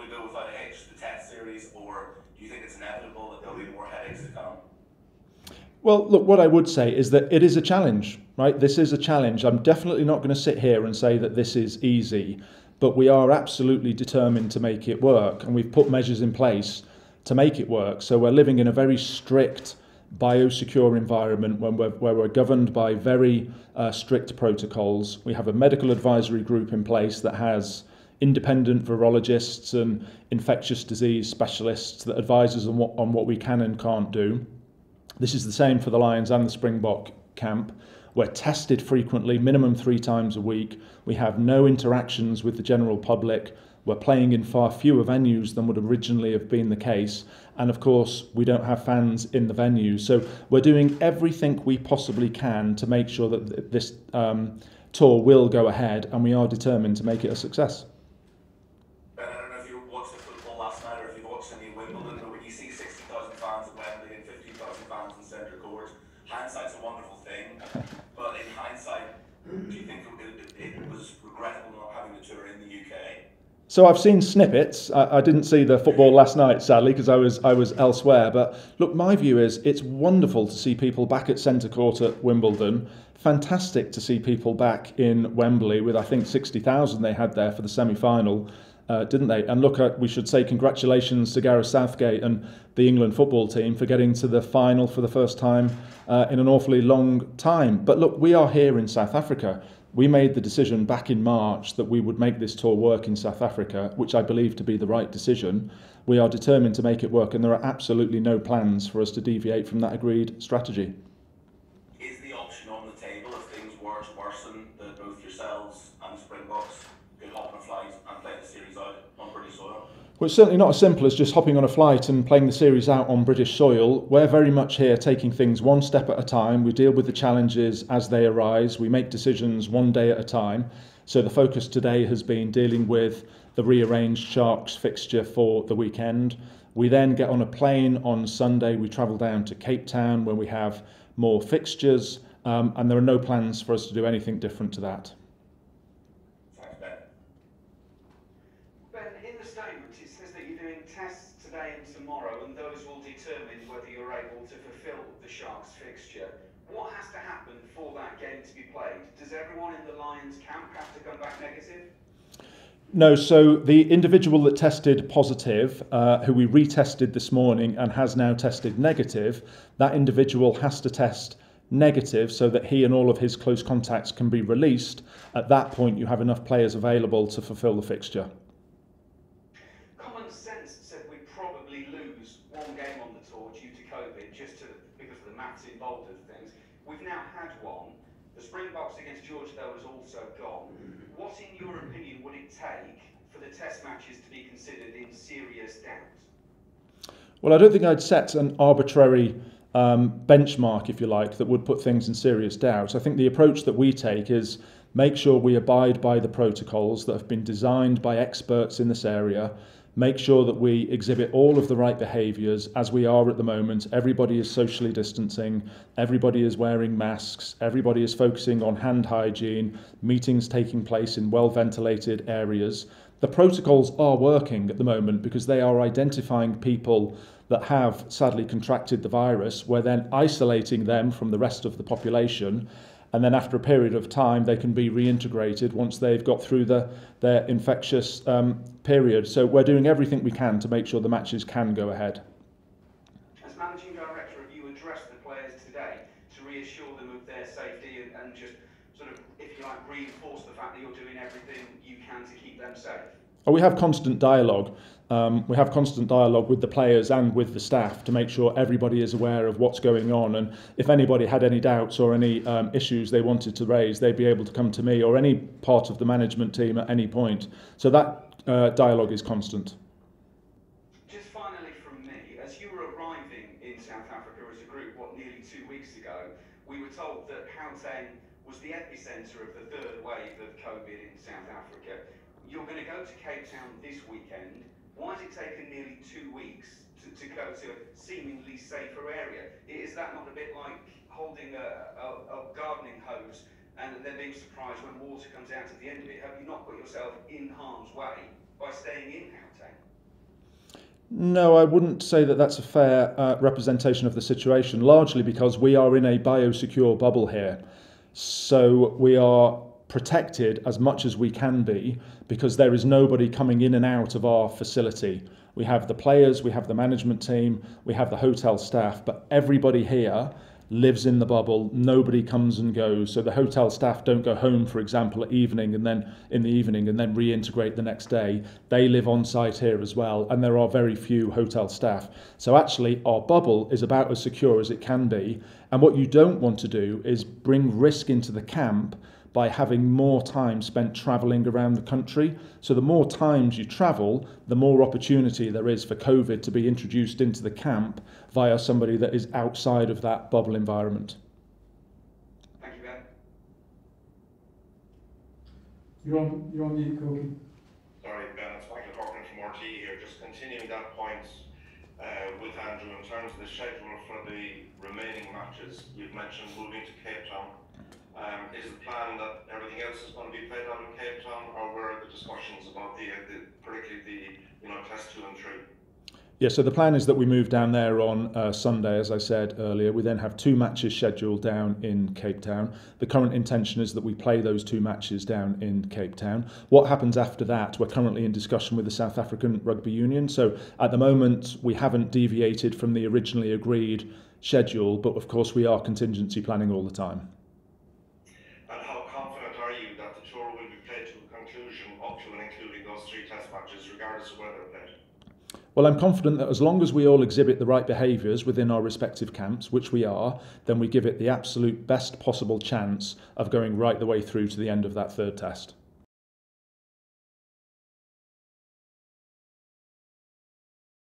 to go without a hitch, the test series, or do you think it's inevitable that there'll be more headaches to come? Well, look, what I would say is that it is a challenge, right? This is a challenge. I'm definitely not going to sit here and say that this is easy, but we are absolutely determined to make it work, and we've put measures in place to make it work. So we're living in a very strict biosecure environment where we're governed by very strict protocols. We have a medical advisory group in place that has independent virologists and infectious disease specialists that advise us on what we can and can't do. This is the same for the Lions and the Springbok camp. We're tested frequently, minimum 3 times a week. We have no interactions with the general public. We're playing in far fewer venues than would originally have been the case. And of course, we don't have fans in the venues. So we're doing everything we possibly can to make sure that this tour will go ahead, and we are determined to make it a success. Ben, I don't know if you watched the football last night or if you've watched any Wimbledon, but when you see 60,000 fans at Wembley and 15,000 fans in Centre Court, hindsight's a wonderful thing. But in hindsight, do you think it was regrettable not having the tour in the UK? So I've seen snippets. I didn't see the football last night, sadly, because I was elsewhere. But look, my view is it's wonderful to see people back at Centre Court at Wimbledon. Fantastic to see people back in Wembley with, I think, 60,000 they had there for the semi-final, didn't they? And look, we should say congratulations to Gareth Southgate and the England football team for getting to the final for the first time in an awfully long time. But look, we are here in South Africa. We made the decision back in March that we would make this tour work in South Africa, which I believe to be the right decision. We are determined to make it work, and there are absolutely no plans for us to deviate from that agreed strategy. Is the option on the table if things were to worsen that both yourselves and the Springboks could hop on a flight and play the series out on British soil? Well, it's certainly not as simple as just hopping on a flight and playing the series out on British soil. We're very much here taking things one step at a time. We deal with the challenges as they arise. We make decisions one day at a time. So the focus today has been dealing with the rearranged Sharks fixture for the weekend. We then get on a plane on Sunday. We travel down to Cape Town where we have more fixtures, and there are no plans for us to do anything different to that. Tests today and tomorrow, and those will determine whether you're able to fulfil the Sharks fixture. What has to happen for that game to be played? Does everyone in the Lions camp have to come back negative? No, so the individual that tested positive, who we retested this morning and has now tested negative, that individual has to test negative so that he and all of his close contacts can be released. At that point, you have enough players available to fulfil the fixture. Involved in things. We've now had one. The Springboks against Georgia, though, has also gone. What, in your opinion, would it take for the test matches to be considered in serious doubt? Well, I don't think I'd set an arbitrary benchmark, if you like, that would put things in serious doubt. I think the approach that we take is make sure we abide by the protocols that have been designed by experts in this area. Make sure that we exhibit all of the right behaviours as we are at the moment. Everybody is socially distancing, everybody is wearing masks, everybody is focusing on hand hygiene, meetings taking place in well-ventilated areas. The protocols are working at the moment because they are identifying people that have sadly contracted the virus. We're then isolating them from the rest of the population. And then after a period of time, they can be reintegrated once they've got through their infectious period. So we're doing everything we can to make sure the matches can go ahead. As Managing Director, have you addressed the players today to reassure them of their safety and just sort of, if you like, reinforce the fact that you're doing everything you can to keep them safe? Well, we have constant dialogue. We have constant dialogue with the players and with the staff to make sure everybody is aware of what's going on, and if anybody had any doubts or any issues they wanted to raise, they'd be able to come to me or any part of the management team at any point. So that dialogue is constant. Just finally from me, as you were arriving in South Africa as a group, nearly 2 weeks ago, we were told that Gauteng was the epicentre of the third wave of COVID in South Africa. You're going to go to Cape Town this weekend. Why has it taken nearly 2 weeks to go to a seemingly safer area? Is that not a bit like holding a gardening hose and then being surprised when water comes out at the end of it? Have you not put yourself in harm's way by staying in Gauteng? No, I wouldn't say that that's a fair representation of the situation, largely because we are in a biosecure bubble here. So we are protected as much as we can be because there is nobody coming in and out of our facility. We have the players, we have the management team, we have the hotel staff, but everybody here lives in the bubble. Nobody comes and goes. So the hotel staff don't go home, for example, at evening and then in the evening and then reintegrate the next day. They live on site here as well, and there are very few hotel staff. So actually our bubble is about as secure as it can be. And what you don't want to do is bring risk into the camp by having more time spent travelling around the country. So the more times you travel, the more opportunity there is for COVID to be introduced into the camp via somebody that is outside of that bubble environment. Thank you, Ben. You're on mute, Corky. Sorry, Ben, it's Michael Corcoran from RT here. Just continuing that point with Andrew in terms of the schedule for the remaining matches. You've mentioned moving to Cape Town. Is the plan that everything else is going to be played out in Cape Town, or where are the discussions about particularly the test 2 and 3? Yeah, so the plan is that we move down there on Sunday, as I said earlier. We then have 2 matches scheduled down in Cape Town. The current intention is that we play those 2 matches down in Cape Town. What happens after that? We're currently in discussion with the South African Rugby Union. So at the moment, we haven't deviated from the originally agreed schedule, but of course we are contingency planning all the time. And how confident are you that the tour will be played to a conclusion up to and including those 3 test matches, regardless of where they're played? Well, I'm confident that as long as we all exhibit the right behaviours within our respective camps, which we are, then we give it the absolute best possible chance of going right the way through to the end of that 3rd test.